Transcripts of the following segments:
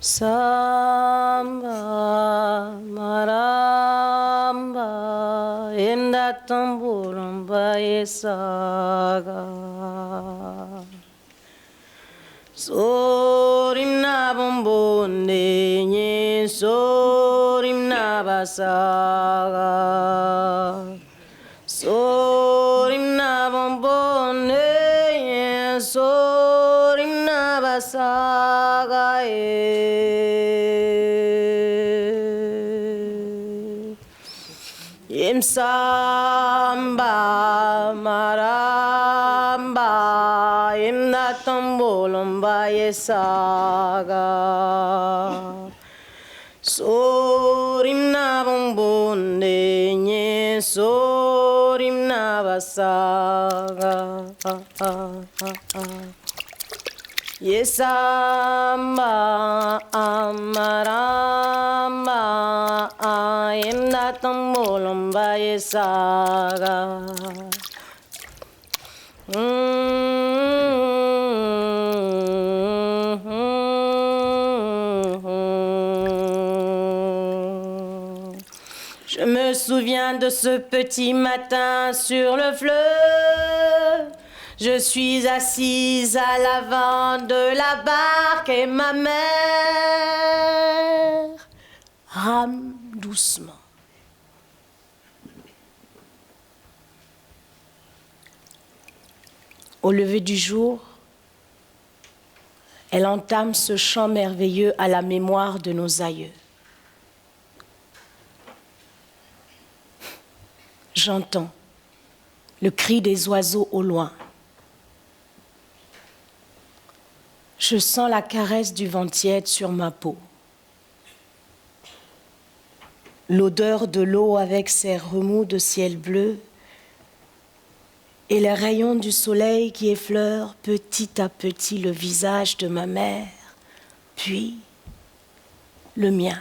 Samba, maramba, enda tamburamba esaga. Sorim na bombonde, nye sorim na basaga. Sorim na bombonde, nye sorim na basaga. Samba, maramba, imna tambolomba yesaga. Sorimna bombonde, nye sorimna basaga. Yesamba, amaramba, imna tambolomba yesaga. Je me souviens de ce petit matin sur le fleuve. Je suis assise à l'avant de la barque et ma mère rame doucement. Au lever du jour, elle entame ce chant merveilleux à la mémoire de nos aïeux. J'entends le cri des oiseaux au loin. Je sens la caresse du vent tiède sur ma peau. L'odeur de l'eau avec ses remous de ciel bleu et les rayons du soleil qui effleurent petit à petit le visage de ma mère, puis le mien.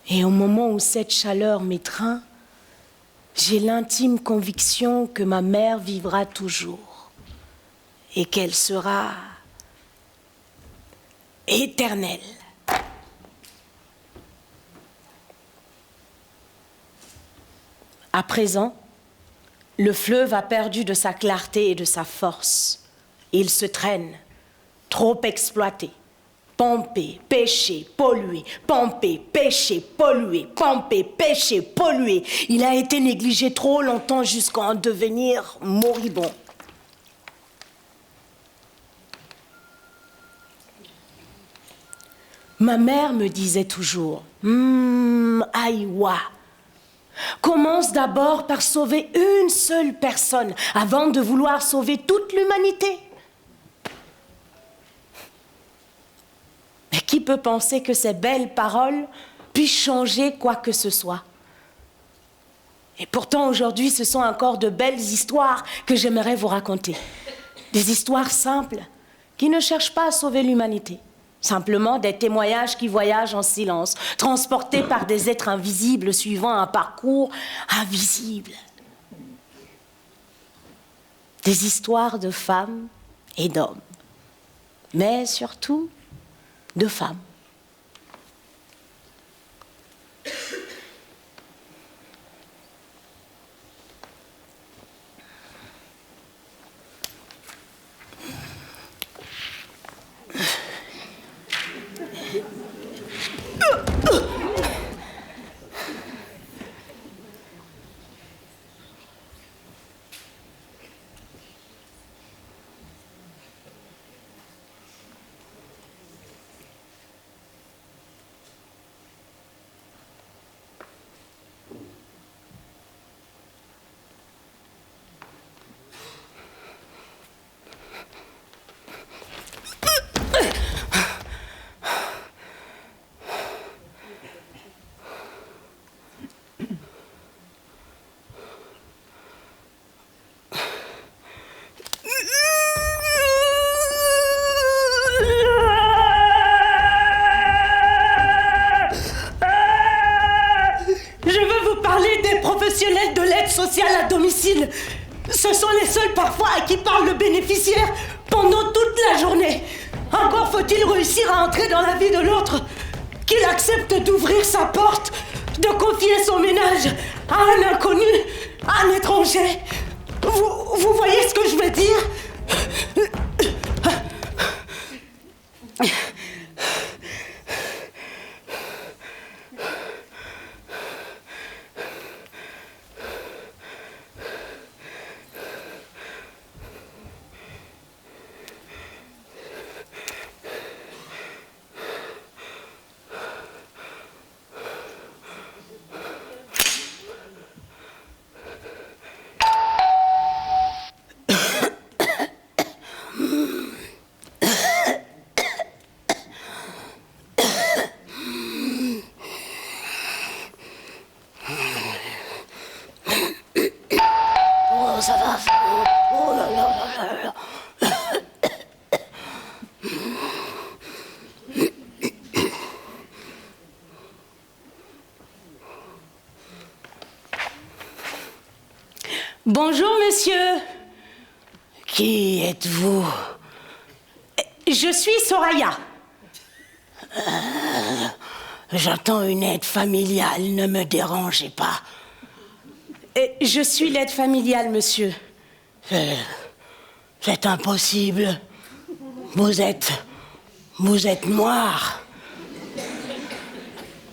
Et au moment où cette chaleur m'étreint, j'ai l'intime conviction que ma mère vivra toujours et qu'elle sera éternelle. À présent, le fleuve a perdu de sa clarté et de sa force. Il se traîne, trop exploité, pompé, pêché, pollué, pompé, pêché, pollué, pompé, pêché, pollué. Il a été négligé trop longtemps jusqu'à en devenir moribond. Ma mère me disait toujours, Aïwa, commence d'abord par sauver une seule personne avant de vouloir sauver toute l'humanité. Mais qui peut penser que ces belles paroles puissent changer quoi que ce soit? Et pourtant, aujourd'hui, ce sont encore de belles histoires que j'aimerais vous raconter. Des histoires simples, qui ne cherchent pas à sauver l'humanité. Simplement des témoignages qui voyagent en silence, transportés par des êtres invisibles suivant un parcours invisible. Des histoires de femmes et d'hommes, mais surtout de femmes. De l'aide sociale à domicile. Ce sont les seuls parfois à qui parle le bénéficiaire pendant toute la journée. Encore faut-il réussir à entrer dans la vie de l'autre, qu'il accepte d'ouvrir sa porte, de confier son ménage à un inconnu, à un étranger. Vous voyez ce que je veux dire ? Ça va. Oh là là là là. Bonjour, monsieur. Qui êtes-vous? Je suis Soraya. J'attends une aide familiale, ne me dérangez pas. Je suis l'aide familiale, monsieur. C'est impossible. Vous êtes noir.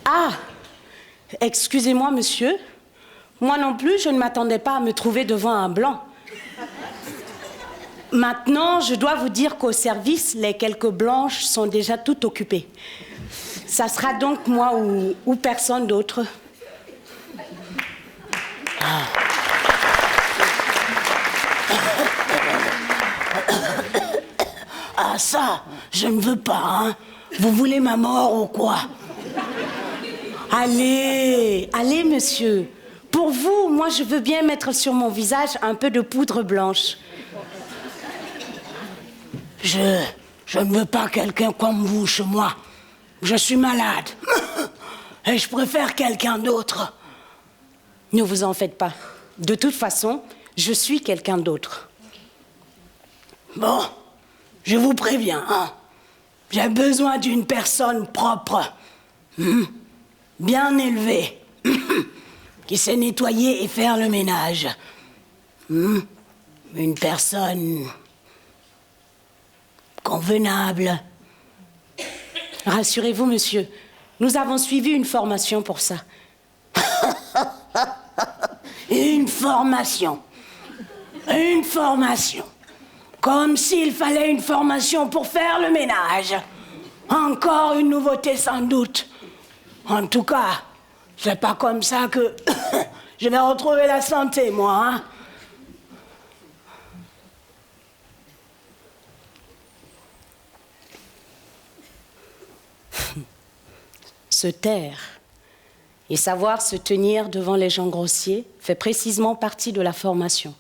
Ah, excusez-moi, monsieur. Moi non plus, je ne m'attendais pas à me trouver devant un blanc. Maintenant, je dois vous dire qu'au service, les quelques blanches sont déjà toutes occupées. Ça sera donc moi ou personne d'autre. Ah ça, je ne veux pas, hein. Vous voulez ma mort ou quoi? Allez, monsieur. Pour vous, moi je veux bien mettre sur mon visage un peu de poudre blanche. Je ne veux pas quelqu'un comme vous chez moi. Je suis malade. Et je préfère quelqu'un d'autre. Ne vous en faites pas. De toute façon, je suis quelqu'un d'autre. Bon, je vous préviens, hein. J'ai besoin d'une personne propre, bien élevée, qui sait nettoyer et faire le ménage. Une personne convenable. Rassurez-vous, monsieur, nous avons suivi une formation pour ça. Une formation. Comme s'il fallait une formation pour faire le ménage. Encore une nouveauté sans doute. En tout cas, c'est pas comme ça que je vais retrouver la santé, moi, hein. Se taire Et savoir se tenir devant les gens grossiers fait précisément partie de la formation.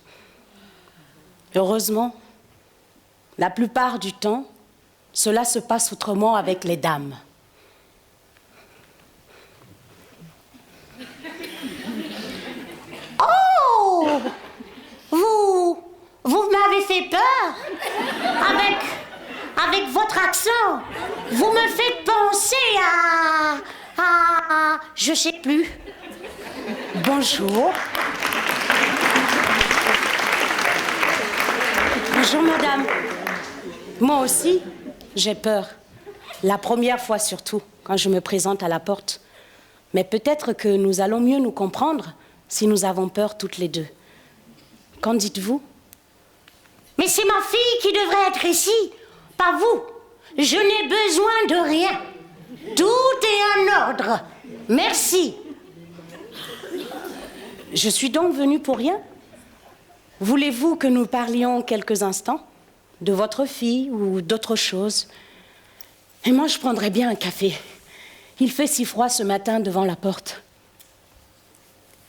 Heureusement, la plupart du temps, cela se passe autrement avec les dames. Oh! Vous m'avez fait peur avec votre accent. Vous me faites penser à je sais plus. Bonjour. Bonjour, madame. Moi aussi, j'ai peur. La première fois surtout, quand je me présente à la porte. Mais peut-être que nous allons mieux nous comprendre si nous avons peur toutes les deux. Qu'en dites-vous? Mais c'est ma fille qui devrait être ici, pas vous. Je n'ai besoin de rien. Tout est en ordre. Merci. Je suis donc venue pour rien? Voulez-vous que nous parlions quelques instants de votre fille ou d'autre chose? Et moi, je prendrais bien un café. Il fait si froid ce matin devant la porte.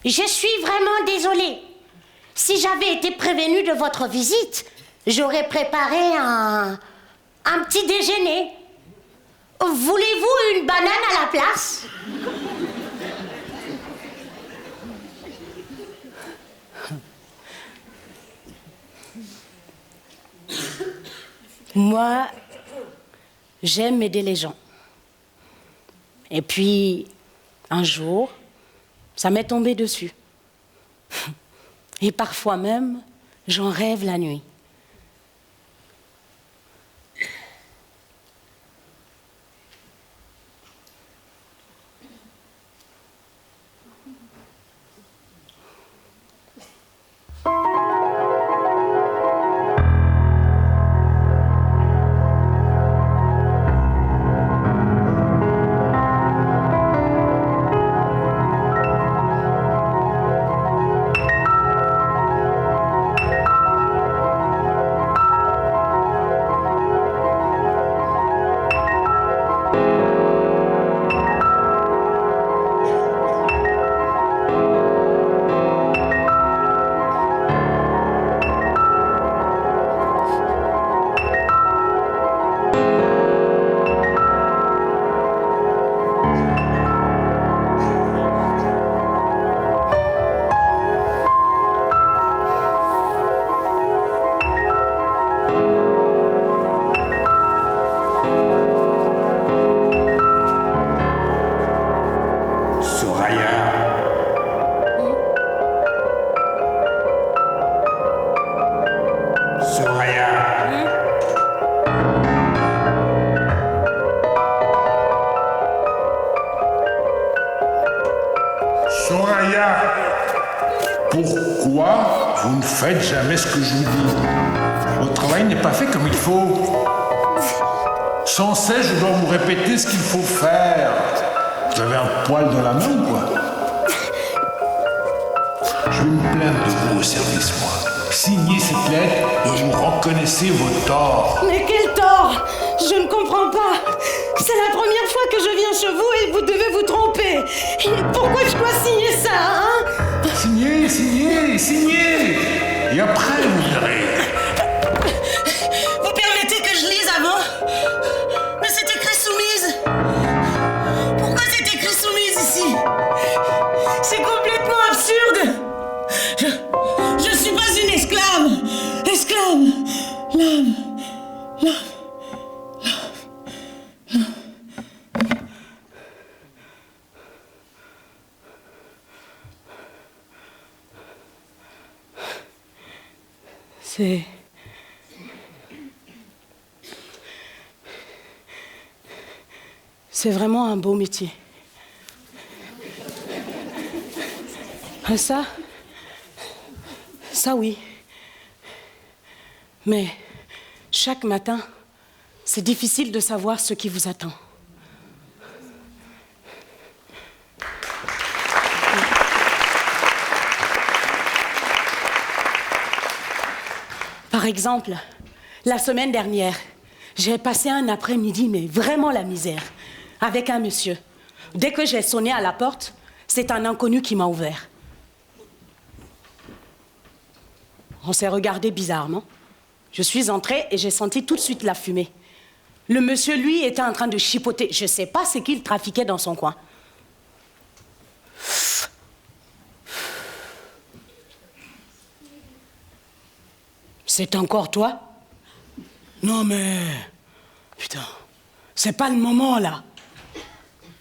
Je suis vraiment désolée. Si j'avais été prévenue de votre visite, j'aurais préparé un petit déjeuner. Voulez-vous une banane à la place? Moi, j'aime aider les gens. Et puis, un jour, ça m'est tombé dessus. Et parfois même, j'en rêve la nuit. Pourquoi vous ne faites jamais ce que je vous dis? Votre travail n'est pas fait comme il faut. Sans cesse, je dois vous répéter ce qu'il faut faire. Vous avez un poil dans la main ou quoi? Je vais me plaindre de vous au service, moi. Signez cette lettre et vous reconnaissez vos torts. Mais quel tort? Je ne comprends pas. C'est la première fois que je viens chez vous et vous devez vous tromper. Et pourquoi je dois signer ça, hein? Signez, signez, signez. Et après, vous verrez. Vous permettez que je lise avant? Mais c'est écrit soumise. Pourquoi c'est écrit soumise ici? C'est complètement absurde. Je suis pas une esclave. Esclave. L'âme. C'est vraiment un beau métier. Ah, ça oui. Mais chaque matin, c'est difficile de savoir ce qui vous attend. Par exemple, la semaine dernière, j'ai passé un après-midi, mais vraiment la misère, avec un monsieur. Dès que j'ai sonné à la porte, C'est un inconnu qui m'a ouvert. On s'est regardé bizarrement. Je suis entrée et j'ai senti tout de suite la fumée. Le monsieur, lui, était en train de chipoter. Je ne sais pas ce qu'il trafiquait dans son coin. C'est encore toi? Non mais... Putain, c'est pas le moment là.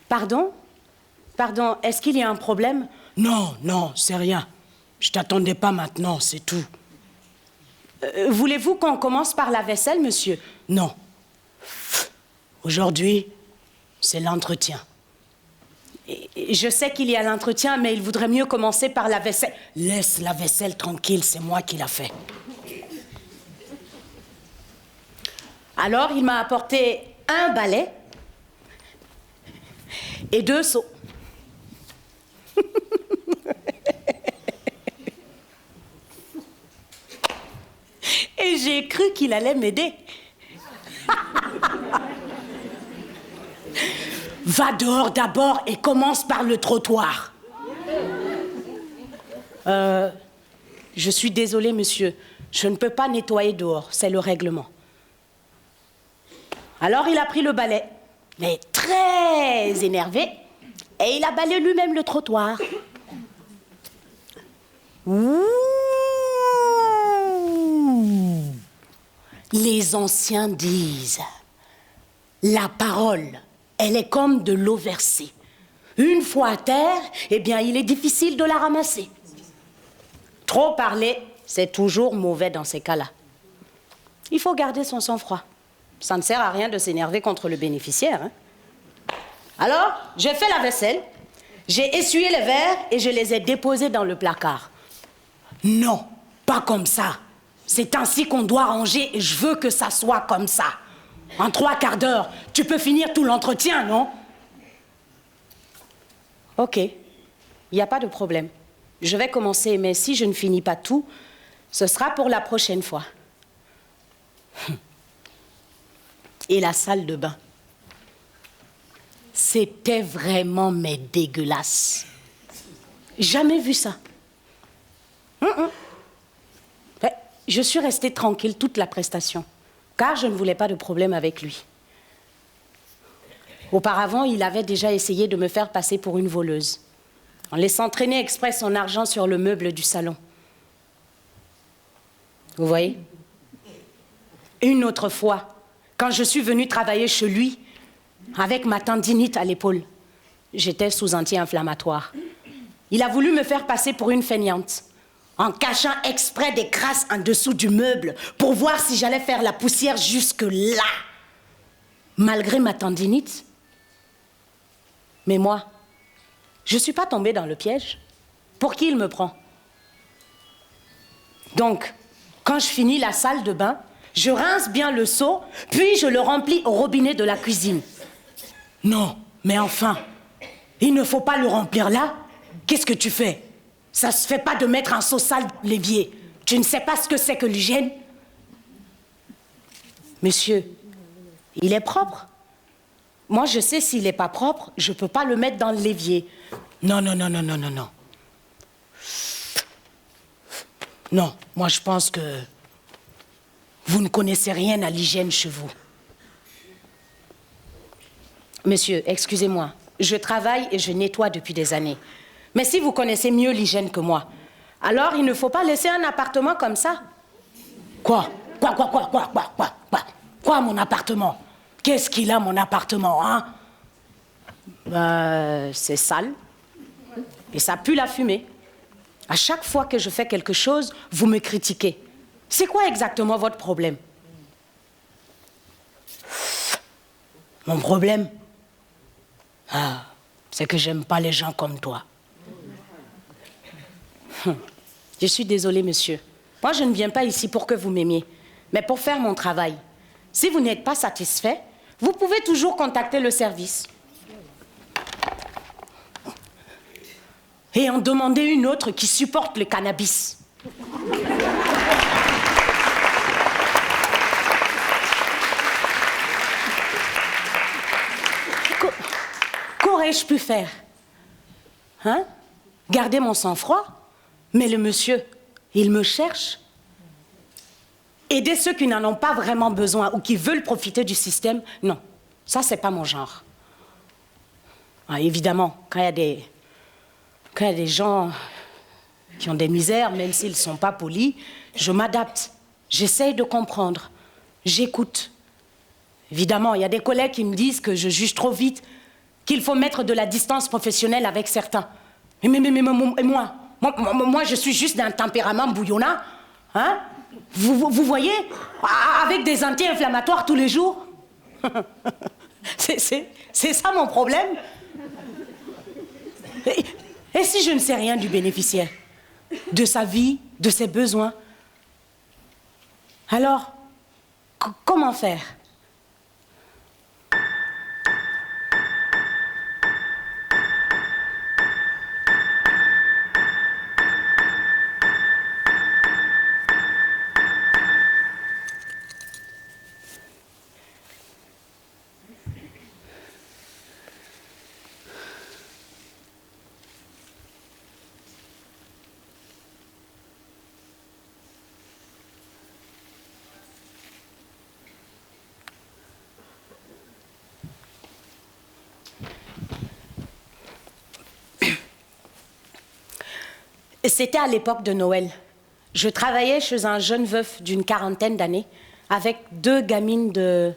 Pardon? Pardon, est-ce qu'il y a un problème? Non, non, c'est rien. Je t'attendais pas maintenant, c'est tout. Voulez-vous qu'on commence par la vaisselle, monsieur? Non. Aujourd'hui, c'est l'entretien. Je sais qu'il y a l'entretien, mais il voudrait mieux commencer par la vaisselle. Laisse la vaisselle tranquille, c'est moi qui l'a fait. Alors, il m'a apporté un balai et 2 seaux. Et j'ai cru qu'il allait m'aider. Va dehors d'abord et commence par le trottoir. Je suis désolée, monsieur. Je ne peux pas nettoyer dehors, c'est le règlement. Alors il a pris le balai, mais très énervé, et il a balayé lui-même le trottoir. Ouh. Les anciens disent, la parole, elle est comme de l'eau versée. Une fois à terre, eh bien, il est difficile de la ramasser. Trop parler, c'est toujours mauvais dans ces cas-là. Il faut garder son sang-froid. Ça ne sert à rien de s'énerver contre le bénéficiaire. Hein. Alors, j'ai fait la vaisselle, j'ai essuyé les verres et je les ai déposés dans le placard. Non, pas comme ça. C'est ainsi qu'on doit ranger et je veux que ça soit comme ça. En 3 quarts d'heure, tu peux finir tout l'entretien, non? Ok, il n'y a pas de problème. Je vais commencer, mais si je ne finis pas tout, ce sera pour la prochaine fois. Et la salle de bain. C'était vraiment mais dégueulasse. Jamais vu ça. Je suis restée tranquille toute la prestation, car je ne voulais pas de problème avec lui. Auparavant, il avait déjà essayé de me faire passer pour une voleuse, en laissant traîner exprès son argent sur le meuble du salon. Vous voyez? Une autre fois, quand je suis venue travailler chez lui, avec ma tendinite à l'épaule, j'étais sous anti-inflammatoire. Il a voulu me faire passer pour une feignante, en cachant exprès des crasses en dessous du meuble pour voir si j'allais faire la poussière jusque là. Malgré ma tendinite. Mais moi, je ne suis pas tombée dans le piège. Pour qui il me prend? Donc, quand je finis la salle de bain, je rince bien le seau, puis je le remplis au robinet de la cuisine. Non, mais enfin, il ne faut pas le remplir là. Qu'est-ce que tu fais? Ça se fait pas de mettre un seau sale dans l'évier. Tu ne sais pas ce que c'est que l'hygiène? Monsieur, il est propre. Moi, je sais s'il n'est pas propre, je ne peux pas le mettre dans l'évier. Non, non, non, non, non, non, non. Non, moi, je pense que vous ne connaissez rien à l'hygiène chez vous. Monsieur, excusez-moi, je travaille et je nettoie depuis des années. Mais si vous connaissez mieux l'hygiène que moi, alors il ne faut pas laisser un appartement comme ça. Quoi, mon appartement? Qu'est-ce qu'il a, mon appartement, hein? C'est sale. Et ça pue la fumée. À chaque fois que je fais quelque chose, vous me critiquez. C'est quoi exactement votre problème? Mon problème? Ah, c'est que j'aime pas les gens comme toi. Je suis désolée, monsieur. Moi, je ne viens pas ici pour que vous m'aimiez, mais pour faire mon travail. Si vous n'êtes pas satisfait, vous pouvez toujours contacter le service. Et en demander une autre qui supporte le cannabis. Qu'aurais-je pu faire? Hein? Garder mon sang-froid? Mais le monsieur, il me cherche. Aider ceux qui n'en ont pas vraiment besoin ou qui veulent profiter du système, non. Ça, c'est pas mon genre. Ah, évidemment, quand il y a des gens qui ont des misères, même s'ils ne sont pas polis, je m'adapte. J'essaye de comprendre. J'écoute. Évidemment, il y a des collègues qui me disent que je juge trop vite, qu'il faut mettre de la distance professionnelle avec certains. Mais moi, je suis juste d'un tempérament bouillonnant. Hein? Vous voyez? Avec des anti-inflammatoires tous les jours. C'est ça mon problème. Et si je ne sais rien du bénéficiaire, de sa vie, de ses besoins, alors, comment faire? C'était à l'époque de Noël. Je travaillais chez un jeune veuf d'une quarantaine d'années avec 2 gamines de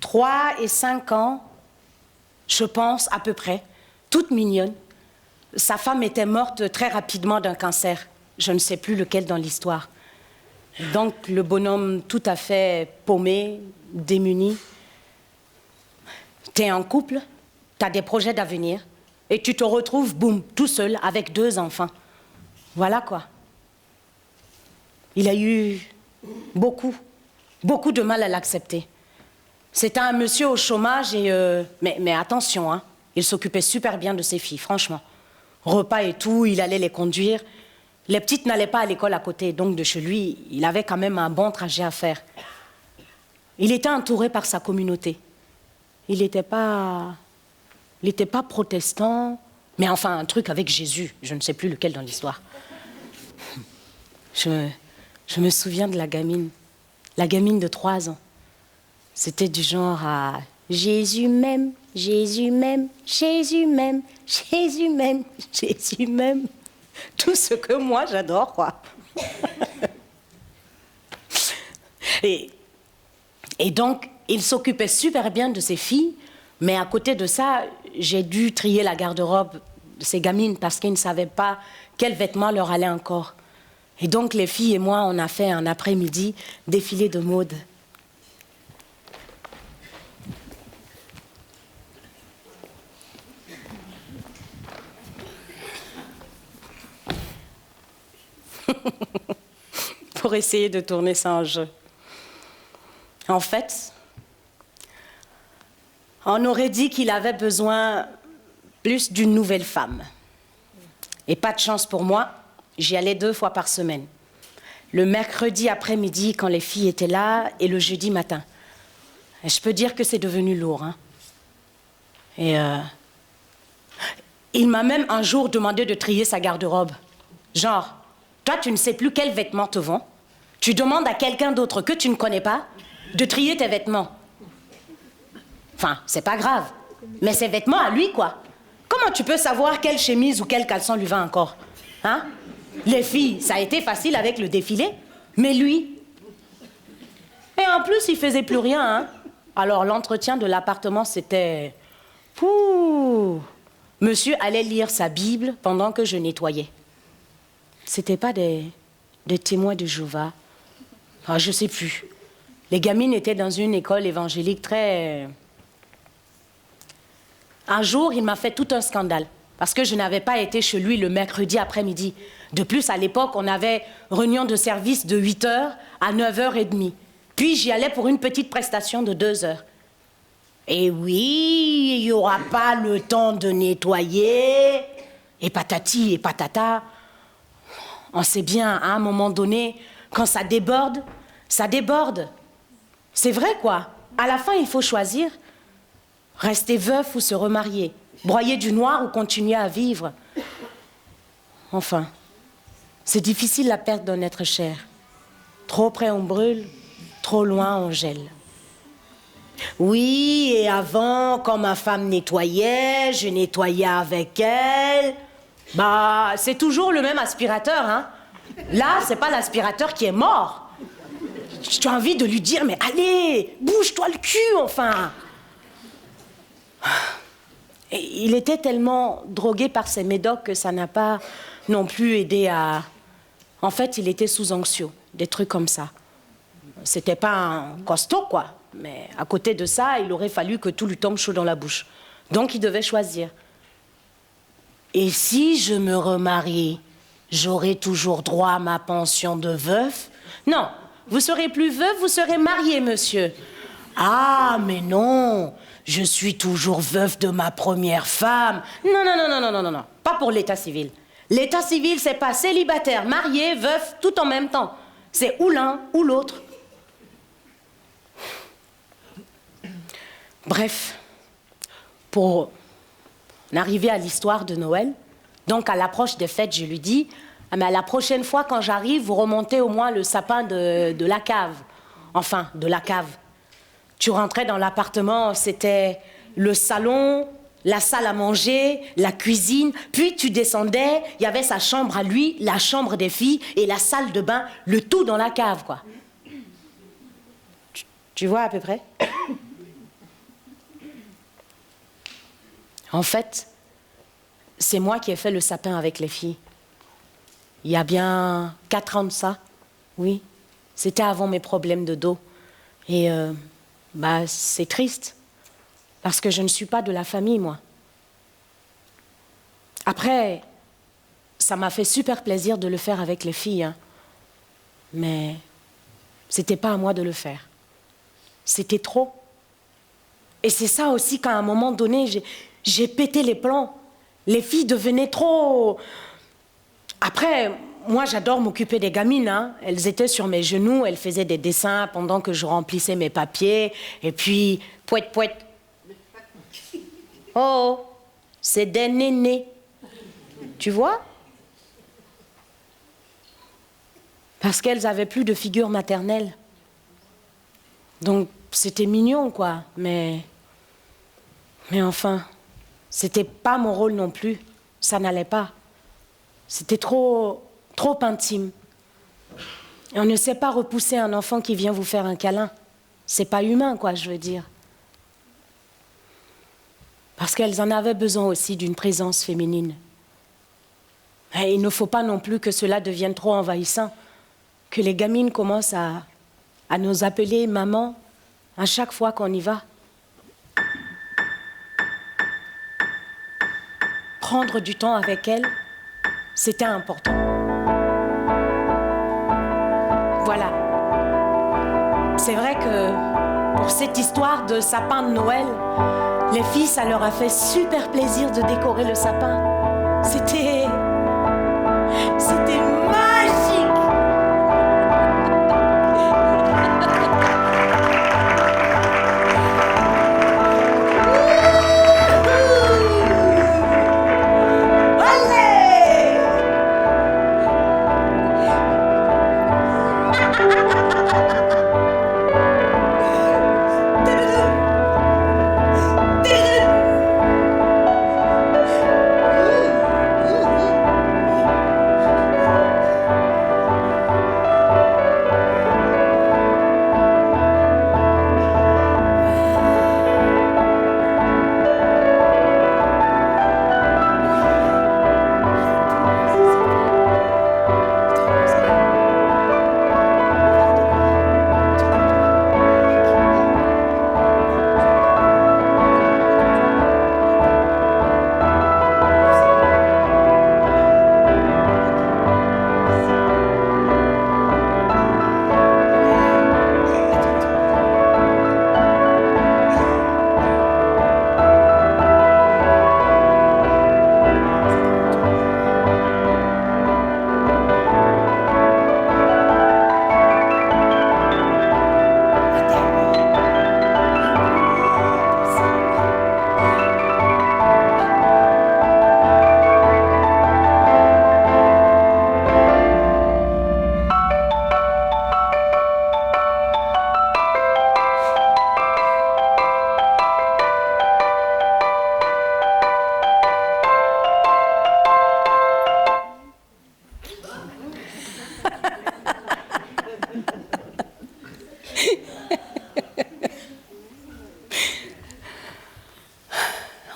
3 et 5 ans, je pense, à peu près, toutes mignonnes. Sa femme était morte très rapidement d'un cancer. Je ne sais plus lequel dans l'histoire. Donc, le bonhomme tout à fait paumé, démuni. T'es en couple, t'as des projets d'avenir, et tu te retrouves, boum, tout seul, avec 2 enfants. Voilà quoi. Il a eu beaucoup de mal à l'accepter. C'était un monsieur au chômage et... Mais attention, hein, il s'occupait super bien de ses filles, franchement. Repas et tout, il allait les conduire. Les petites n'allaient pas à l'école à côté, donc de chez lui, il avait quand même un bon trajet à faire. Il était entouré par sa communauté. Il n'était pas protestant, mais enfin un truc avec Jésus, je ne sais plus lequel dans l'histoire. Je me souviens de la gamine de 3 ans. C'était du genre à Jésus m'aime, Jésus m'aime, Jésus m'aime, Jésus m'aime, Jésus m'aime. Tout ce que moi j'adore, quoi. Et donc, il s'occupait super bien de ses filles, mais à côté de ça, j'ai dû trier la garde-robe de ces gamines parce qu'ils ne savaient pas quels vêtements leur allaient encore. Et donc, les filles et moi, on a fait un après-midi défilé de mode. Pour essayer de tourner ça en jeu. En fait, on aurait dit qu'il avait besoin plus d'une nouvelle femme. Et pas de chance pour moi, j'y allais 2 fois par semaine. Le mercredi après-midi quand les filles étaient là et le jeudi matin. Et je peux dire que c'est devenu lourd. Hein. Et il m'a même un jour demandé de trier sa garde-robe. Genre, toi tu ne sais plus quels vêtements te vont. Tu demandes à quelqu'un d'autre que tu ne connais pas de trier tes vêtements. Enfin, c'est pas grave. Mais ses vêtements à lui, quoi. Comment tu peux savoir quelle chemise ou quel caleçon lui va encore? Hein? Les filles, ça a été facile avec le défilé. Mais lui... Et en plus, il faisait plus rien, hein. Alors, l'entretien de l'appartement, c'était... Pouh! Monsieur allait lire sa Bible pendant que je nettoyais. C'était pas des témoins de Jéhovah. Enfin, je sais plus. Les gamines étaient dans une école évangélique très... Un jour, il m'a fait tout un scandale parce que je n'avais pas été chez lui le mercredi après-midi. De plus, à l'époque, on avait réunion de service de 8h à 9h30. Puis, j'y allais pour une petite prestation de 2 heures. Et oui, il n'y aura pas le temps de nettoyer. Et patati et patata. On sait bien, à un moment donné, quand ça déborde, ça déborde. C'est vrai, quoi. À la fin, il faut choisir. Rester veuf ou se remarier. Broyer du noir ou continuer à vivre. Enfin, c'est difficile la perte d'un être cher. Trop près on brûle, trop loin on gèle. Oui, et avant, quand ma femme nettoyait, je nettoyais avec elle. Bah, c'est toujours le même aspirateur, hein. Là, c'est pas l'aspirateur qui est mort. J'ai envie de lui dire, mais allez, bouge-toi le cul, enfin. Et il était tellement drogué par ses médocs que ça n'a pas non plus aidé à... En fait, il était sous anxio, des trucs comme ça. C'était pas un costaud, quoi. Mais à côté de ça, il aurait fallu que tout lui tombe chaud dans la bouche. Donc, il devait choisir. Et si je me remarie, j'aurai toujours droit à ma pension de veuf? Non, vous serez plus veuf, vous serez marié, monsieur. Ah, mais non, je suis toujours veuf de ma première femme. Non, non, non, non, non, non, non, non, pas pour l'état civil. L'état civil, c'est pas célibataire, marié, veuf, tout en même temps. C'est ou l'un ou l'autre. Bref, pour en arriver à l'histoire de Noël, donc à l'approche des fêtes, je lui dis, ah, mais la prochaine fois quand j'arrive, vous remontez au moins le sapin de la cave. Enfin, de la cave. Tu rentrais dans l'appartement, c'était le salon, la salle à manger, la cuisine, puis tu descendais, il y avait sa chambre à lui, la chambre des filles et la salle de bain, le tout dans la cave, quoi. Tu vois à peu près? En fait, c'est moi qui ai fait le sapin avec les filles. Il y a bien 4 ans de ça, oui. C'était avant mes problèmes de dos. Et bah, c'est triste, parce que je ne suis pas de la famille, moi. Après, ça m'a fait super plaisir de le faire avec les filles, hein. Mais c'était pas à moi de le faire. C'était trop. Et c'est ça aussi qu'à un moment donné, j'ai pété les plombs. Les filles devenaient trop... Après, moi, j'adore m'occuper des gamines, hein. Elles étaient sur mes genoux, elles faisaient des dessins pendant que je remplissais mes papiers. Et puis, pouette, pouette. Oh, c'est des nénés. Tu vois? Parce qu'elles avaient plus de figure maternelle. Donc, c'était mignon, quoi. Mais enfin, c'était pas mon rôle non plus. Ça n'allait pas. C'était trop intime. Et on ne sait pas repousser un enfant qui vient vous faire un câlin. C'est pas humain, quoi, je veux dire. Parce qu'elles en avaient besoin aussi d'une présence féminine. Et il ne faut pas non plus que cela devienne trop envahissant, que les gamines commencent à nous appeler maman à chaque fois qu'on y va. Prendre du temps avec elles, c'était important. Voilà. C'est vrai que pour cette histoire de sapin de Noël, les filles, ça leur a fait super plaisir de décorer le sapin. C'était magique.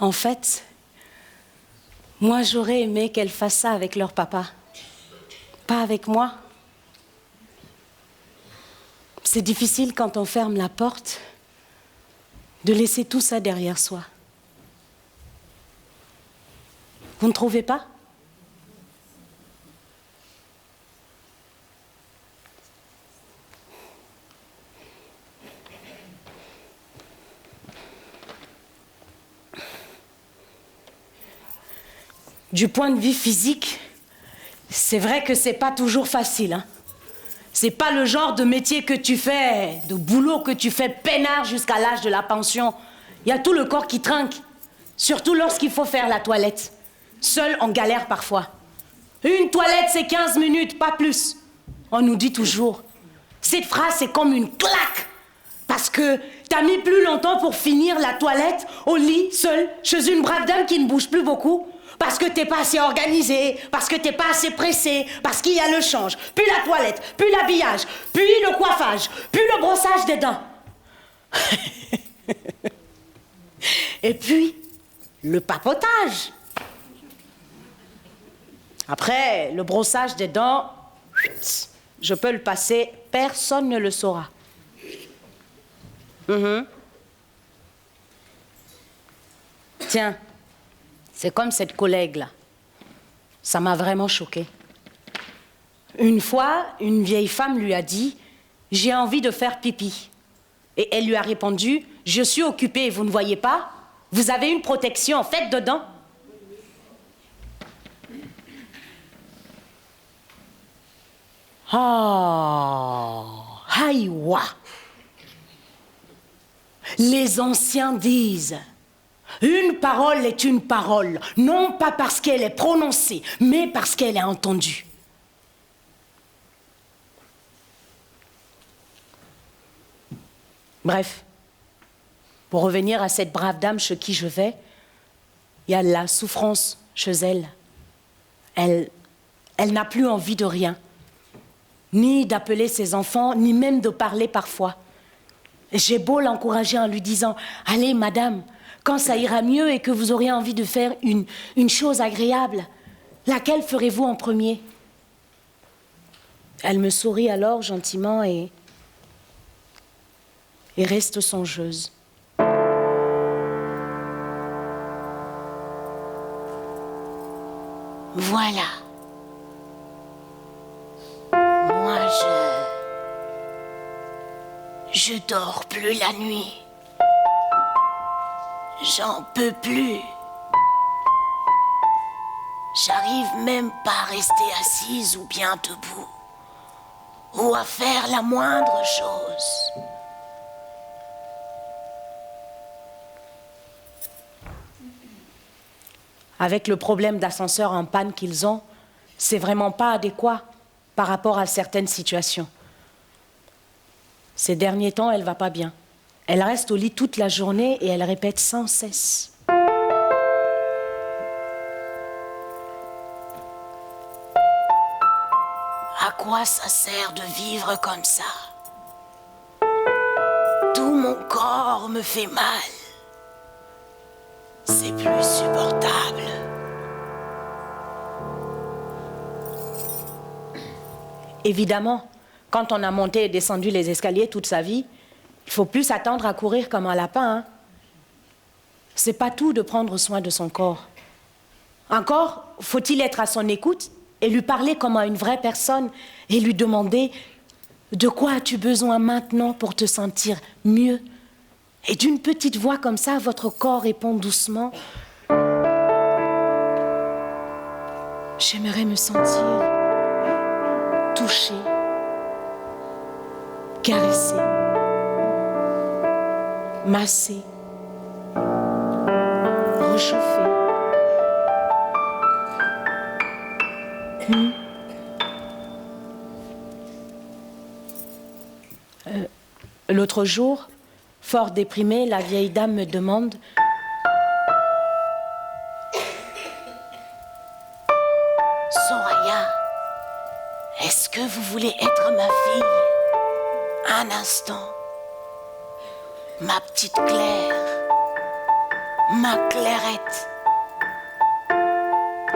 En fait, moi j'aurais aimé qu'elles fassent ça avec leur papa. Pas avec moi. C'est difficile quand on ferme la porte de laisser tout ça derrière soi. Vous ne trouvez pas ? Du point de vue physique, c'est vrai que c'est pas toujours facile, hein. C'est pas le genre de métier que tu fais, de boulot que tu fais peinard jusqu'à l'âge de la pension. Il y a tout le corps qui trinque, surtout lorsqu'il faut faire la toilette. Seul, on galère parfois. Une toilette, c'est 15 minutes, pas plus. On nous dit toujours. Cette phrase, c'est comme une claque. Parce que t'as mis plus longtemps pour finir la toilette au lit, seul, chez une brave dame qui ne bouge plus beaucoup. Parce que t'es pas assez organisé, parce que t'es pas assez pressé, parce qu'il y a le change, puis la toilette, puis l'habillage, puis le coiffage, puis le brossage des dents. Et puis, le papotage. Après, le brossage des dents, je peux le passer, personne ne le saura. Tiens, c'est comme cette collègue-là. Ça m'a vraiment choquée. Une fois, une vieille femme lui a dit « J'ai envie de faire pipi ». Et elle lui a répondu « Je suis occupée, vous ne voyez pas? Vous avez une protection, faites dedans. » Oh, haïwa. Les anciens disent « Une parole est une parole, non pas parce qu'elle est prononcée, mais parce qu'elle est entendue. » Bref, pour revenir à cette brave dame chez qui je vais, il y a la souffrance chez elle. Elle n'a plus envie de rien, ni d'appeler ses enfants, ni même de parler parfois. J'ai beau l'encourager en lui disant « Allez, madame, quand ça ira mieux et que vous aurez envie de faire une chose agréable, laquelle ferez-vous en premier ?» Elle me sourit alors gentiment et reste songeuse. Voilà. Moi, je dors plus la nuit. J'en peux plus. J'arrive même pas à rester assise ou bien debout, ou à faire la moindre chose. Avec le problème d'ascenseur en panne qu'ils ont, c'est vraiment pas adéquat par rapport à certaines situations. Ces derniers temps, elle va pas bien. Elle reste au lit toute la journée et elle répète sans cesse. À quoi ça sert de vivre comme ça? Tout mon corps me fait mal. C'est plus supportable. Évidemment, quand on a monté et descendu les escaliers toute sa vie, il faut plus s'attendre à courir comme un lapin, hein. C'est pas tout de prendre soin de son corps. Encore, faut-il être à son écoute et lui parler comme à une vraie personne et lui demander « De quoi as-tu besoin maintenant pour te sentir mieux ?» Et d'une petite voix comme ça, votre corps répond doucement « J'aimerais me sentir touchée, caressée, massée, réchauffée. » L'autre jour, fort déprimée, la vieille dame me demande « Soraya, est-ce que vous voulez être ma fille? Un instant. Ma petite Claire. Ma Clairette,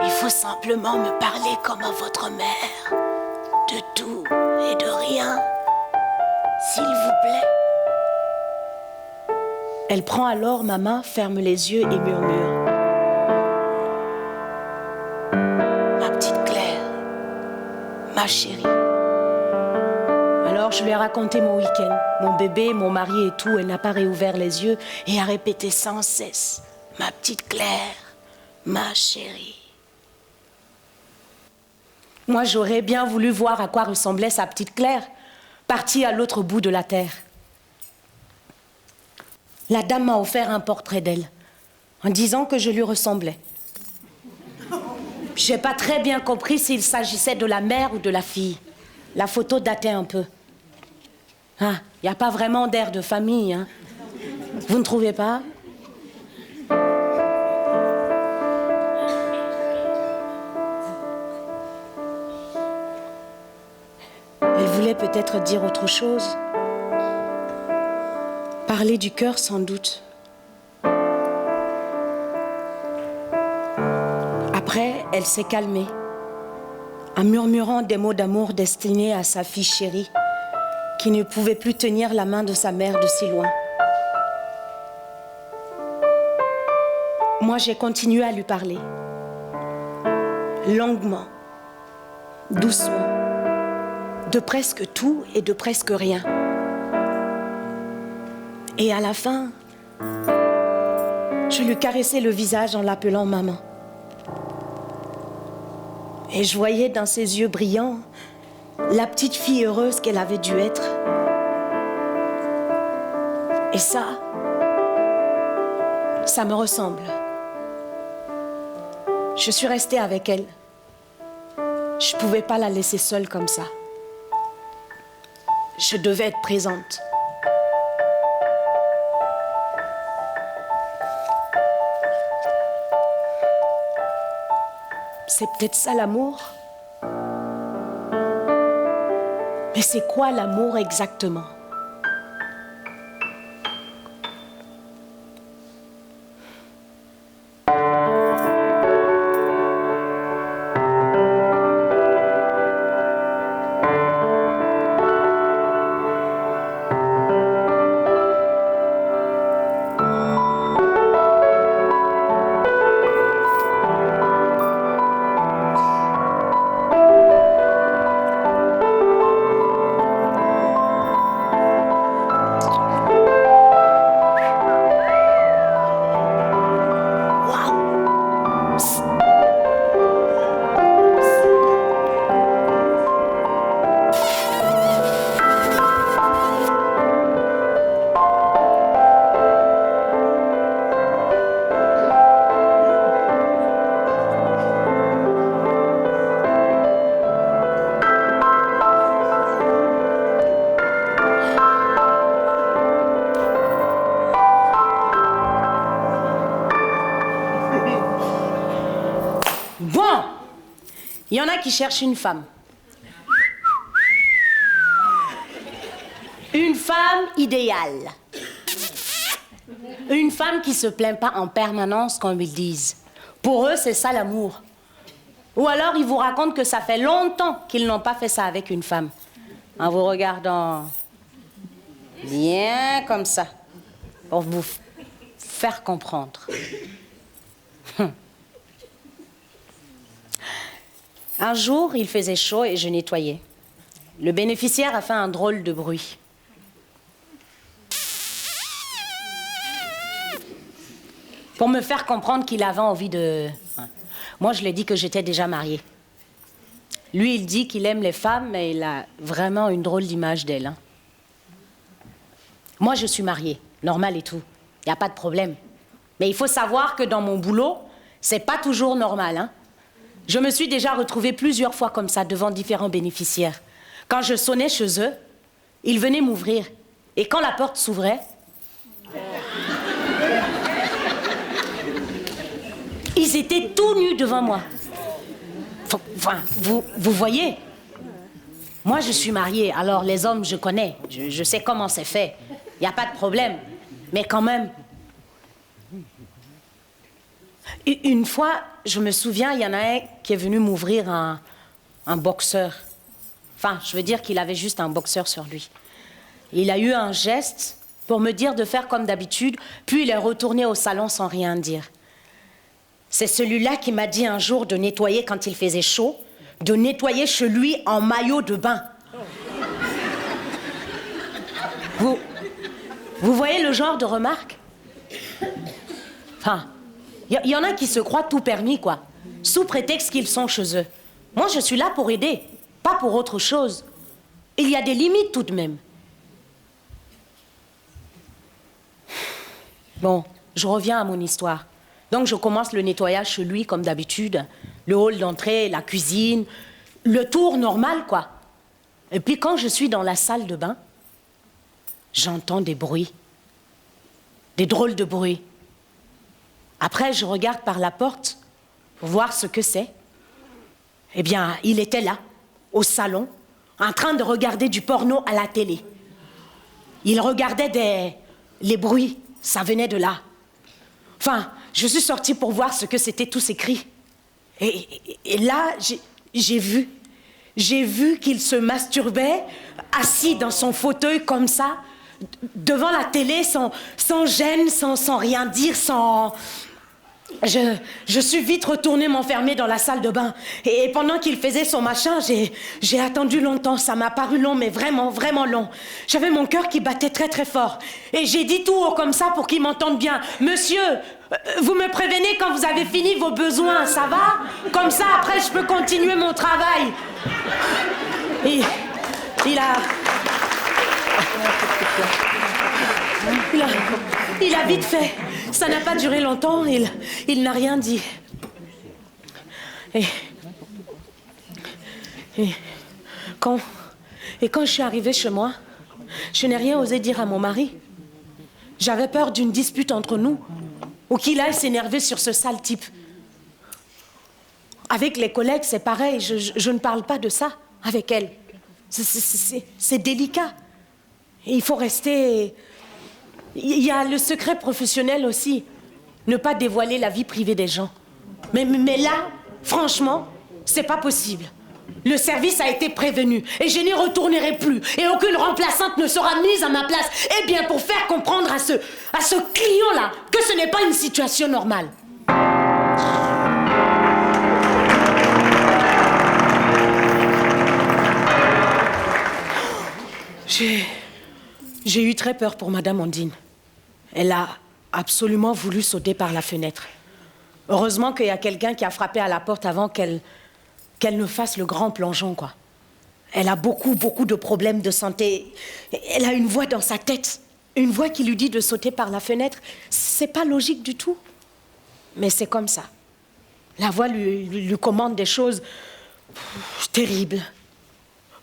il faut simplement me parler comme à votre mère, de tout et de rien, s'il vous plaît. Elle prend alors ma main, ferme les yeux et murmure. Ma petite Claire, ma chérie. Alors je lui ai raconté mon week-end, mon bébé, mon mari et tout. Elle n'a pas réouvert les yeux et a répété sans cesse. Ma petite Claire, ma chérie. Moi, j'aurais bien voulu voir à quoi ressemblait sa petite Claire, partie à l'autre bout de la terre. La dame m'a offert un portrait d'elle, en disant que je lui ressemblais. J'ai pas très bien compris s'il s'agissait de la mère ou de la fille. La photo datait un peu. Il n'y a pas vraiment d'air de famille, hein. Vous ne trouvez pas ? Elle voulait peut-être dire autre chose. Parler du cœur, sans doute. Après, elle s'est calmée, en murmurant des mots d'amour destinés à sa fille chérie, qui ne pouvait plus tenir la main de sa mère de si loin. Moi, j'ai continué à lui parler, longuement, doucement, de presque tout et de presque rien. Et à la fin, je lui caressais le visage en l'appelant maman. Et je voyais dans ses yeux brillants la petite fille heureuse qu'elle avait dû être. Et ça me ressemble. Je suis restée avec elle. Je ne pouvais pas la laisser seule comme ça. Je devais être présente. C'est peut-être ça l'amour. Mais c'est quoi l'amour exactement ? Bon, il y en a qui cherchent une femme. Une femme idéale. Une femme qui se plaint pas en permanence, comme ils disent. Pour eux, c'est ça l'amour. Ou alors, ils vous racontent que ça fait longtemps qu'ils n'ont pas fait ça avec une femme. En vous regardant bien comme ça, pour vous faire comprendre. Un jour, il faisait chaud et je nettoyais. Le bénéficiaire a fait un drôle de bruit. Pour me faire comprendre qu'il avait envie de... Moi, je lui ai dit que j'étais déjà mariée. Lui, il dit qu'il aime les femmes, mais il a vraiment une drôle d'image d'elle. Hein. Moi, je suis mariée, normal et tout. Il n'y a pas de problème. Mais il faut savoir que dans mon boulot, c'est pas toujours normal, hein. Je me suis déjà retrouvée plusieurs fois comme ça devant différents bénéficiaires. Quand je sonnais chez eux, ils venaient m'ouvrir. Et quand la porte s'ouvrait, ils étaient tout nus devant moi. Enfin, vous voyez, moi je suis mariée, alors les hommes je connais, je sais comment c'est fait. Il n'y a pas de problème. Mais quand même, Une fois, je me souviens, il y en a un qui est venu m'ouvrir un boxeur. Enfin, je veux dire qu'il avait juste un boxeur sur lui. Il a eu un geste pour me dire de faire comme d'habitude, puis il est retourné au salon sans rien dire. C'est celui-là qui m'a dit un jour de nettoyer quand il faisait chaud, de nettoyer chez lui en maillot de bain. Vous voyez le genre de remarque? Enfin, il y en a qui se croient tout permis, quoi, sous prétexte qu'ils sont chez eux. Moi, je suis là pour aider, pas pour autre chose. Il y a des limites tout de même. Bon, je reviens à mon histoire. Donc, je commence le nettoyage chez lui, comme d'habitude. Le hall d'entrée, la cuisine, le tour normal, quoi. Et puis, quand je suis dans la salle de bain, j'entends des bruits. Des drôles de bruits. Après, je regarde par la porte pour voir ce que c'est. Eh bien, il était là, au salon, en train de regarder du porno à la télé. Il regardait les bruits, ça venait de là. Enfin, je suis sortie pour voir ce que c'était tous ces cris. Et là, j'ai vu qu'il se masturbait, assis dans son fauteuil comme ça, devant la télé, sans gêne, sans rien dire, sans... Je suis vite retournée m'enfermer dans la salle de bain. Et pendant qu'il faisait son machin, j'ai attendu longtemps. Ça m'a paru long, mais vraiment, vraiment long. J'avais mon cœur qui battait très, très fort. Et j'ai dit tout haut comme ça pour qu'il m'entende bien. « Monsieur, vous me prévenez quand vous avez fini vos besoins, ça va? Comme ça, après, je peux continuer mon travail. » Il a vite fait. Ça n'a pas duré longtemps, il n'a rien dit. Et quand je suis arrivée chez moi, je n'ai rien osé dire à mon mari. J'avais peur d'une dispute entre nous, ou qu'il aille s'énerver sur ce sale type. Avec les collègues, c'est pareil, je ne parle pas de ça avec elle. C'est délicat. Et il faut rester... Il y a le secret professionnel aussi. Ne pas dévoiler la vie privée des gens. Mais là, franchement, c'est pas possible. Le service a été prévenu et je n'y retournerai plus. Et aucune remplaçante ne sera mise à ma place. Eh bien, pour faire comprendre à ce client-là que ce n'est pas une situation normale. J'ai eu très peur pour Madame Ondine. Elle a absolument voulu sauter par la fenêtre. Heureusement qu'il y a quelqu'un qui a frappé à la porte avant qu'elle ne fasse le grand plongeon, quoi. Elle a beaucoup, beaucoup de problèmes de santé. Elle a une voix dans sa tête. Une voix qui lui dit de sauter par la fenêtre. C'est pas logique du tout. Mais c'est comme ça. La voix lui commande des choses terribles.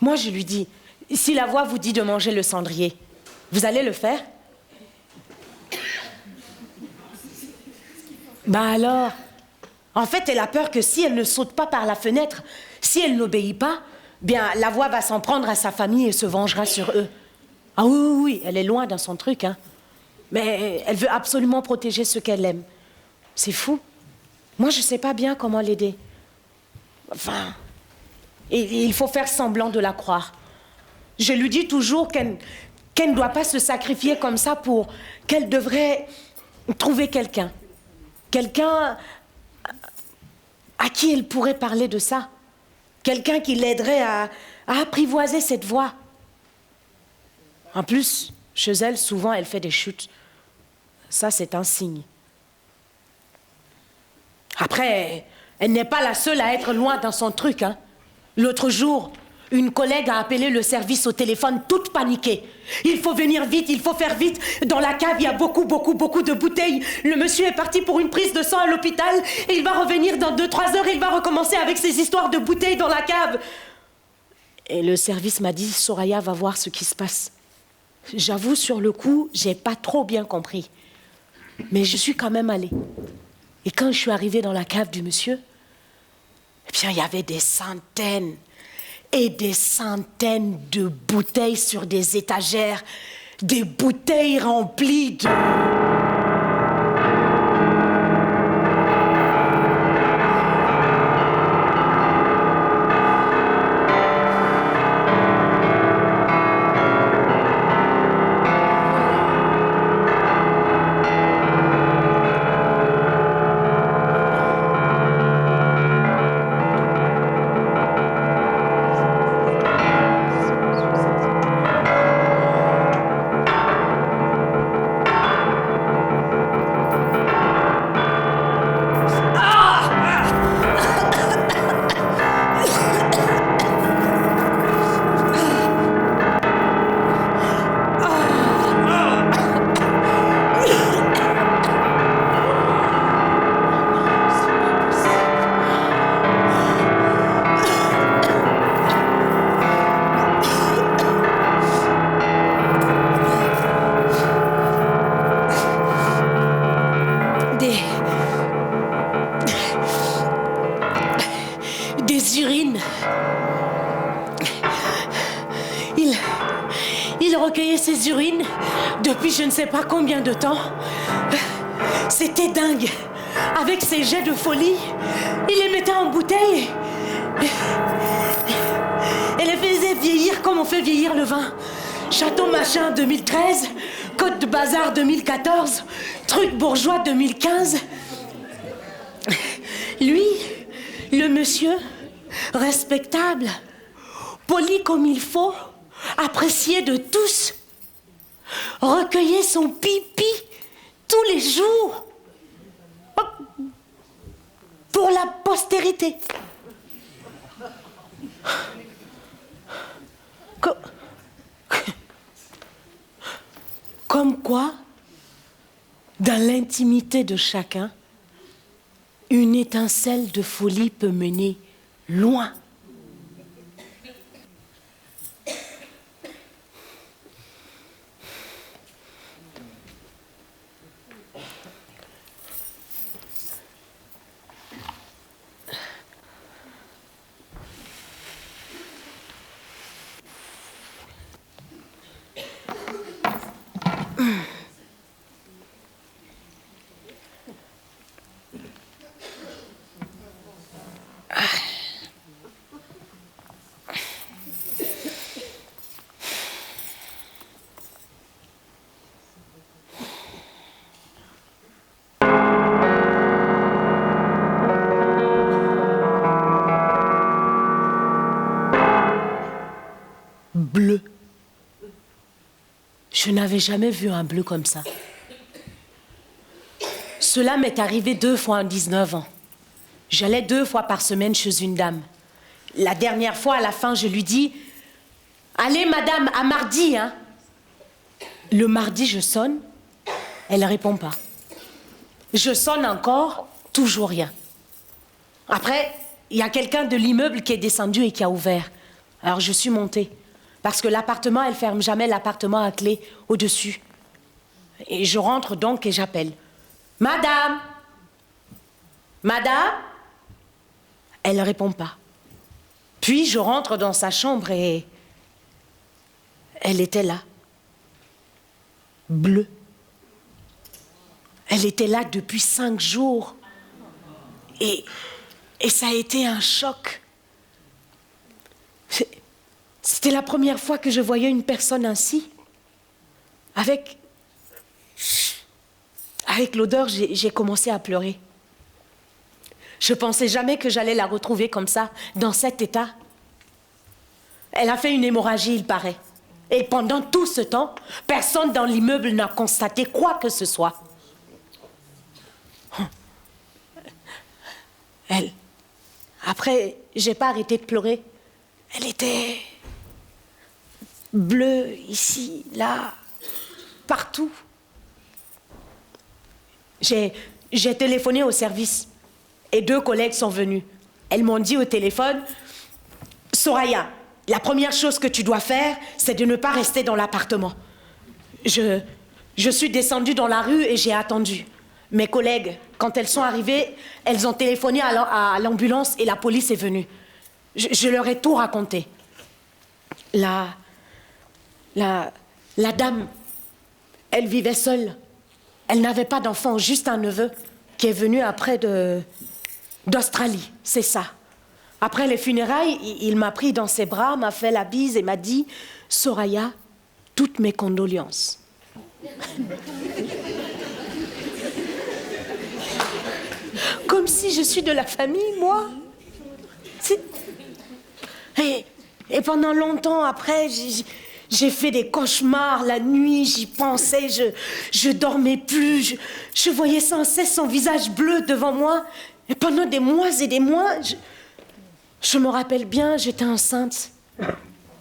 Moi, je lui dis, si la voix vous dit de manger le cendrier, vous allez le faire? Bah alors, en fait, elle a peur que si elle ne saute pas par la fenêtre, si elle n'obéit pas, bien, la voix va s'en prendre à sa famille et se vengera sur eux. Ah oui, elle est loin dans son truc, hein. Mais elle veut absolument protéger ceux qu'elle aime. C'est fou. Moi, je ne sais pas bien comment l'aider. Enfin, il faut faire semblant de la croire. Je lui dis toujours qu'elle ne doit pas se sacrifier comme ça pour... qu'elle devrait trouver quelqu'un. Quelqu'un à qui elle pourrait parler de ça. Quelqu'un qui l'aiderait à apprivoiser cette voix. En plus, chez elle, souvent, elle fait des chutes. Ça, c'est un signe. Après, elle n'est pas la seule à être loin dans son truc, hein. L'autre jour, une collègue a appelé le service au téléphone toute paniquée. Il faut venir vite, il faut faire vite. Dans la cave, il y a beaucoup de bouteilles. Le monsieur est parti pour une prise de sang à l'hôpital. Et il va revenir dans 2-3 heures. Il va recommencer avec ses histoires de bouteilles dans la cave. Et le service m'a dit, Soraya va voir ce qui se passe. J'avoue, sur le coup, j'ai pas trop bien compris. Mais je suis quand même allée. Et quand je suis arrivée dans la cave du monsieur, eh bien, il y avait des centaines et des centaines de bouteilles sur des étagères, des bouteilles remplies de... Il recueillait ses urines depuis je ne sais pas combien de temps. C'était dingue. Avec ses jets de folie, il les mettait en bouteille et les faisait vieillir comme on fait vieillir le vin. Château Machin 2013, Côte de Bazar 2014, Truc Bourgeois 2015. Lui, le monsieur, respectable, poli comme il faut, apprécié de tous, recueillait son pipi tous les jours pour la postérité. Comme quoi, dans l'intimité de chacun, une étincelle de folie peut mener loin. Bleu. Je n'avais jamais vu un bleu comme ça. Cela m'est arrivé 2 fois en 19 ans. J'allais 2 fois par semaine chez une dame. La dernière fois, à la fin, je lui dis « Allez, madame, à mardi, hein ?» Le mardi, je sonne, elle ne répond pas. Je sonne encore, toujours rien. Après, il y a quelqu'un de l'immeuble qui est descendu et qui a ouvert. Alors, je suis montée. Parce que l'appartement, elle ne ferme jamais l'appartement à clé au-dessus. Et je rentre donc et j'appelle. « Madame ! Madame ?» Elle ne répond pas. Puis je rentre dans sa chambre et elle était là. Bleue. Elle était là depuis 5 jours. Et ça a été un choc. C'était la première fois que je voyais une personne ainsi. Avec l'odeur, j'ai commencé à pleurer. Je ne pensais jamais que j'allais la retrouver comme ça, dans cet état. Elle a fait une hémorragie, il paraît. Et pendant tout ce temps, personne dans l'immeuble n'a constaté quoi que ce soit. Elle. Après, j'ai pas arrêté de pleurer. Elle était bleue, ici, là, partout. J'ai téléphoné au service et 2 collègues sont venus. Elles m'ont dit au téléphone, « Soraya, la première chose que tu dois faire, c'est de ne pas rester dans l'appartement. » Je suis descendue dans la rue et j'ai attendu. Mes collègues, quand elles sont arrivées, elles ont téléphoné à l'ambulance et la police est venue. Je leur ai tout raconté. La dame, elle vivait seule. Elle n'avait pas d'enfant, juste un neveu qui est venu après d'Australie, c'est ça. Après les funérailles, il m'a pris dans ses bras, m'a fait la bise et m'a dit « Soraya, toutes mes condoléances. » Comme si je suis de la famille, moi. Et pendant longtemps après, j'ai fait des cauchemars la nuit, j'y pensais, je dormais plus, je voyais sans cesse son visage bleu devant moi. Et pendant des mois et des mois, je me rappelle bien, j'étais enceinte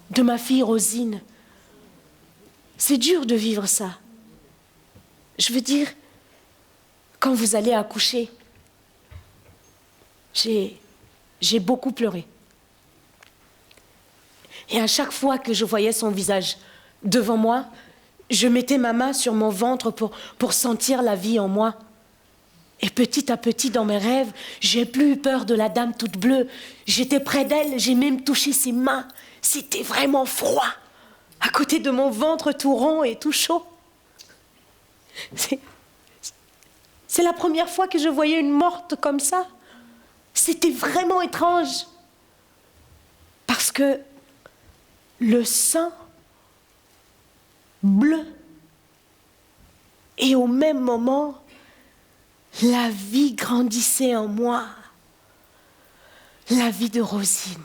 de ma fille Rosine. C'est dur de vivre ça. Je veux dire, quand vous allez accoucher, j'ai beaucoup pleuré. Et à chaque fois que je voyais son visage devant moi, je mettais ma main sur mon ventre pour sentir la vie en moi. Et petit à petit, dans mes rêves, j'ai plus eu peur de la dame toute bleue. J'étais près d'elle, j'ai même touché ses mains. C'était vraiment froid. à côté de mon ventre tout rond et tout chaud. C'est la première fois que je voyais une morte comme ça. C'était vraiment étrange. Parce que le sang bleu et au même moment, la vie grandissait en moi. La vie de Rosine.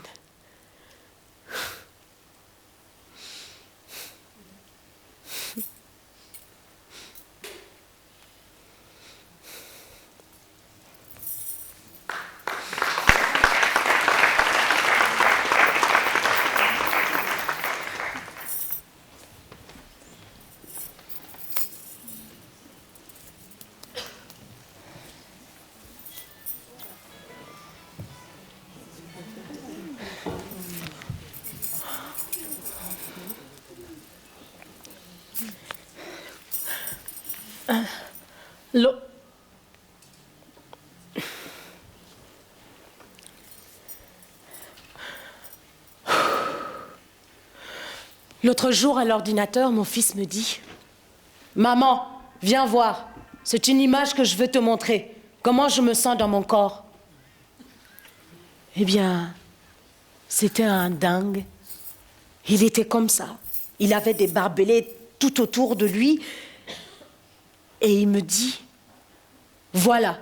L'autre jour, à l'ordinateur, mon fils me dit « Maman, viens voir. C'est une image que je veux te montrer. Comment je me sens dans mon corps. » Eh bien, c'était un dingue. Il était comme ça. Il avait des barbelés tout autour de lui. Et il me dit « Voilà,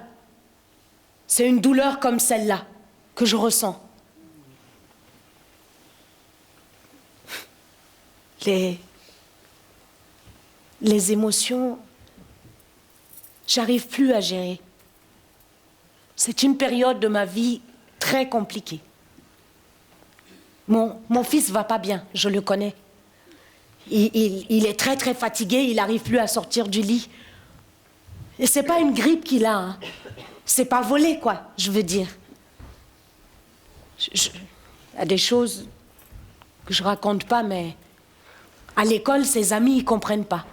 c'est une douleur comme celle-là que je ressens. » Les émotions, j'arrive plus à gérer. C'est une période de ma vie très compliquée. Mon fils va pas bien, je le connais. Il est très très fatigué, il n'arrive plus à sortir du lit. Et c'est pas une grippe qu'il a, hein. C'est pas volé, quoi, je veux dire. Il y a des choses que je raconte pas, mais à l'école, ses amis, ils comprennent pas.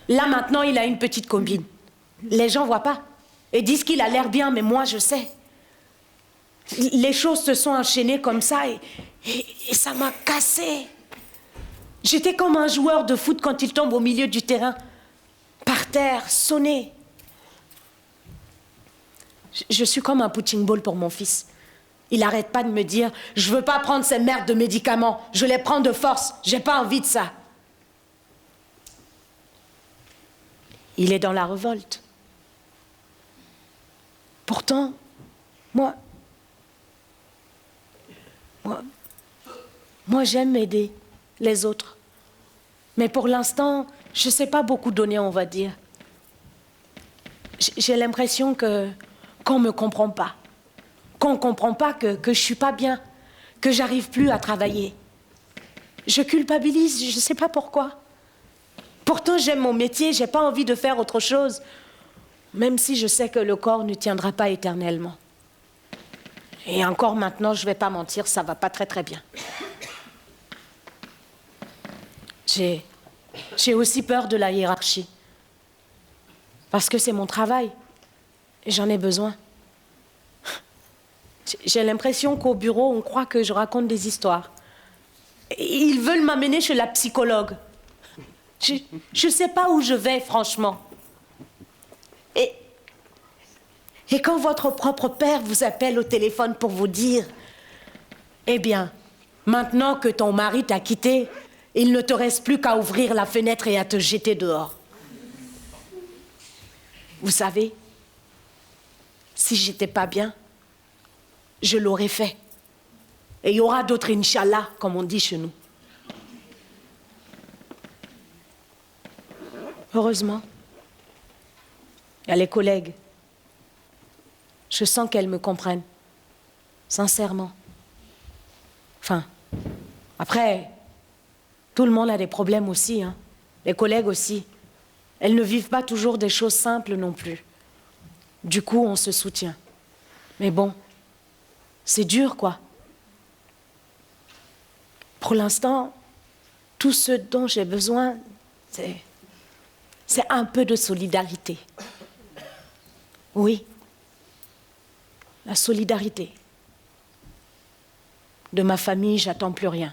Là, maintenant, il a une petite combine. Les gens voient pas. Et disent qu'il a l'air bien, mais moi, je sais. Les choses se sont enchaînées comme ça et ça m'a cassé. J'étais comme un joueur de foot quand il tombe au milieu du terrain. Par terre, sonné. Je suis comme un punching ball pour mon fils. Il n'arrête pas de me dire « Je veux pas prendre ces merdes de médicaments. Je les prends de force. J'ai pas envie de ça. » Il est dans la révolte. Pourtant, moi, j'aime aider les autres. Mais pour l'instant, je ne sais pas beaucoup donner, on va dire. J'ai l'impression qu'on ne me comprend pas. Qu'on ne comprend pas que je ne suis pas bien, que j'arrive plus à travailler. Je culpabilise, je ne sais pas pourquoi. Pourtant, j'aime mon métier, je n'ai pas envie de faire autre chose, même si je sais que le corps ne tiendra pas éternellement. Et encore maintenant, je ne vais pas mentir, ça ne va pas très très bien. J'ai aussi peur de la hiérarchie, parce que c'est mon travail, et j'en ai besoin. J'ai l'impression qu'au bureau, on croit que je raconte des histoires. Et ils veulent m'amener chez la psychologue. Je ne sais pas où je vais, franchement. Et quand votre propre père vous appelle au téléphone pour vous dire « Eh bien, maintenant que ton mari t'a quitté, il ne te reste plus qu'à ouvrir la fenêtre et à te jeter dehors. » Vous savez, si j'étais pas bien, je l'aurais fait. Et il y aura d'autres Inch'Allah, comme on dit chez nous. Heureusement, il y a les collègues. Je sens qu'elles me comprennent, sincèrement. Enfin, après, tout le monde a des problèmes aussi, hein. Les collègues aussi. Elles ne vivent pas toujours des choses simples non plus. Du coup, on se soutient. Mais bon, c'est dur, quoi. Pour l'instant, tout ce dont j'ai besoin, c'est un peu de solidarité. Oui, la solidarité. De ma famille, j'attends plus rien.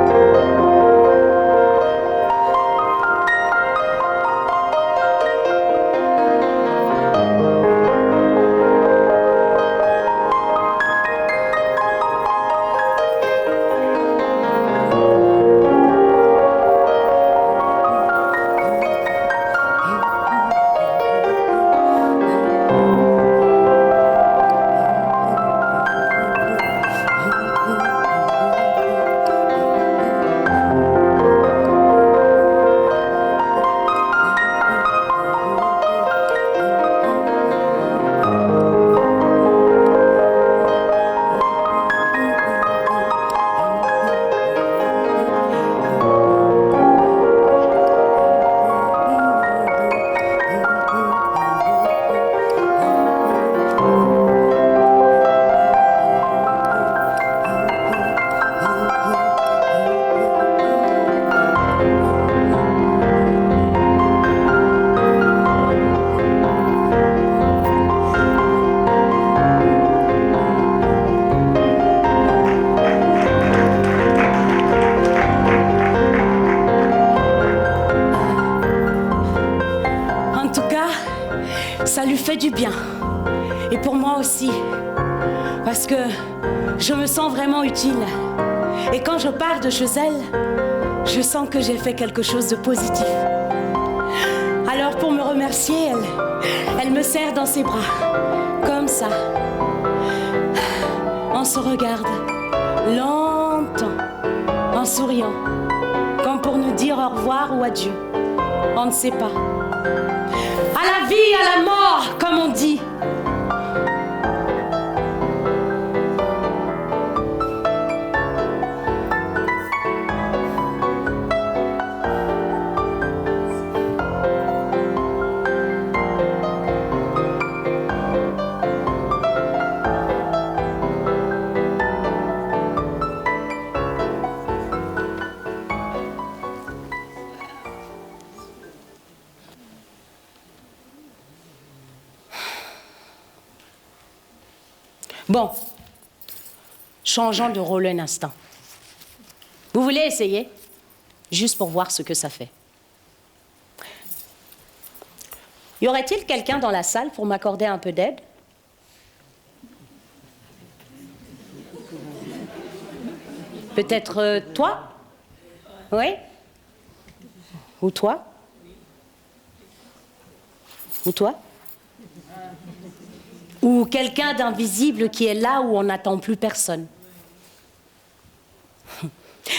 pour moi aussi. Parce que je me sens vraiment utile. Et quand je pars de chez elle, je sens que j'ai fait quelque chose de positif. Alors pour me remercier, elle me serre dans ses bras, comme ça. On se regarde longtemps, en souriant, comme pour nous dire au revoir ou adieu. On ne sait pas. À la vie, à la mort, comme on dit. Bon, changeons de rôle un instant. Vous voulez essayer? Juste pour voir ce que ça fait. Y aurait-il quelqu'un dans la salle pour m'accorder un peu d'aide? Peut-être toi? Oui? Ou toi? Ou toi? Ou quelqu'un d'invisible qui est là où on n'attend plus personne.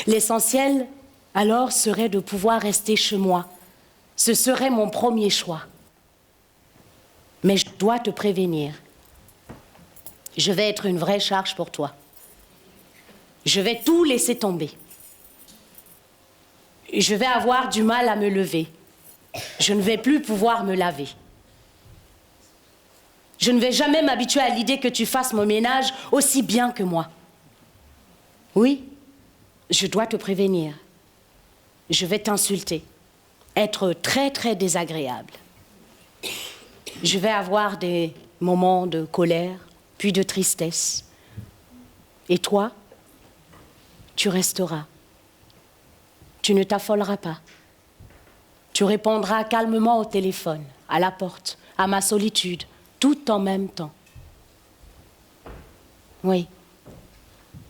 L'essentiel, alors, serait de pouvoir rester chez moi. Ce serait mon premier choix. Mais je dois te prévenir. Je vais être une vraie charge pour toi. Je vais tout laisser tomber. Je vais avoir du mal à me lever. Je ne vais plus pouvoir me laver. Je ne vais jamais m'habituer à l'idée que tu fasses mon ménage aussi bien que moi. Oui, je dois te prévenir. Je vais t'insulter, être très, très désagréable. Je vais avoir des moments de colère, puis de tristesse. Et toi, tu resteras. Tu ne t'affoleras pas. Tu répondras calmement au téléphone, à la porte, à ma solitude, tout en même temps. Oui,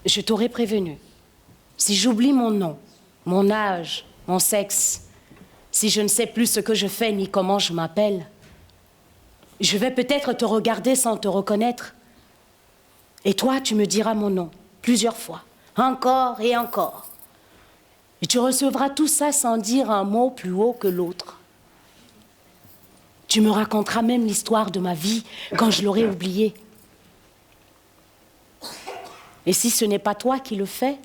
je t'aurais prévenu. Si j'oublie mon nom, mon âge, mon sexe, si je ne sais plus ce que je fais ni comment je m'appelle, je vais peut-être te regarder sans te reconnaître. Et toi, tu me diras mon nom, plusieurs fois, encore et encore. Et tu recevras tout ça sans dire un mot plus haut que l'autre. Tu me raconteras même l'histoire de ma vie quand je l'aurai oubliée. Et si ce n'est pas toi qui le fais,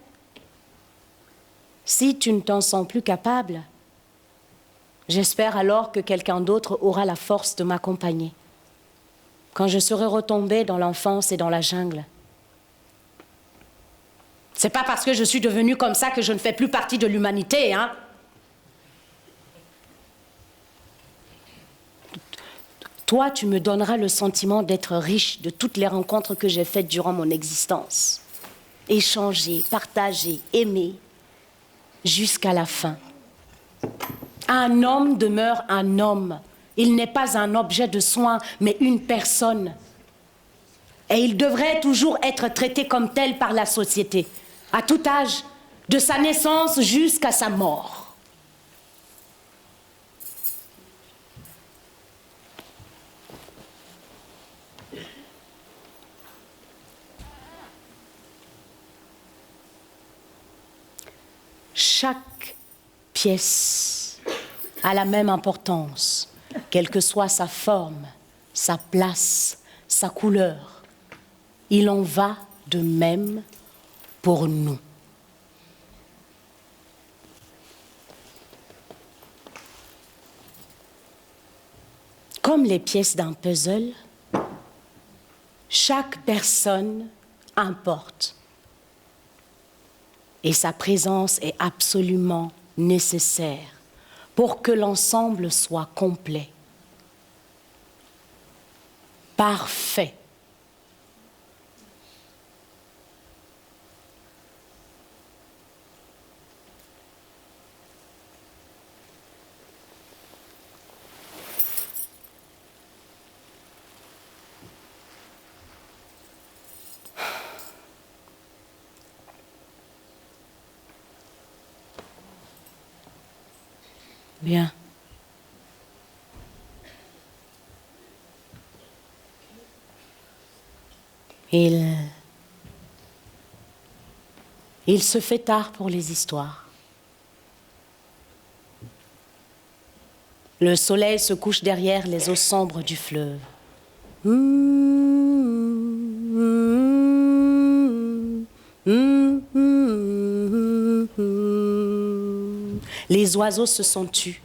si tu ne t'en sens plus capable, j'espère alors que quelqu'un d'autre aura la force de m'accompagner. Quand je serai retombée dans l'enfance et dans la jungle. C'est pas parce que je suis devenue comme ça que je ne fais plus partie de l'humanité, hein? Toi, tu me donneras le sentiment d'être riche de toutes les rencontres que j'ai faites durant mon existence. Échanger, partager, aimer, jusqu'à la fin. Un homme demeure un homme. Il n'est pas un objet de soin, mais une personne. Et il devrait toujours être traité comme tel par la société, à tout âge, de sa naissance jusqu'à sa mort. Chaque pièce a la même importance, quelle que soit sa forme, sa place, sa couleur. Il en va de même pour nous. Comme les pièces d'un puzzle, chaque personne importe. Et sa présence est absolument nécessaire pour que l'ensemble soit complet, parfait. Bien. Il se fait tard pour les histoires. Le soleil se couche derrière les eaux sombres du fleuve. Les oiseaux se sont tus.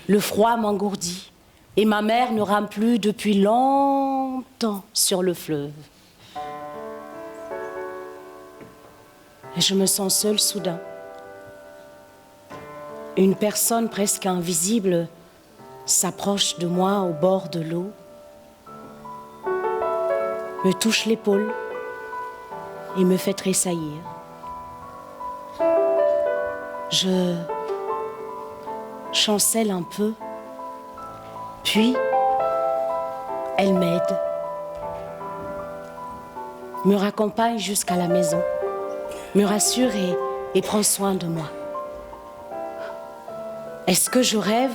Le froid m'engourdit et ma mère ne rame plus depuis longtemps sur le fleuve. Et je me sens seule soudain. Une personne presque invisible s'approche de moi au bord de l'eau, me touche l'épaule et me fait tressaillir. Je chancelle un peu, puis elle m'aide, me raccompagne jusqu'à la maison, me rassure et prend soin de moi. Est-ce que je rêve ?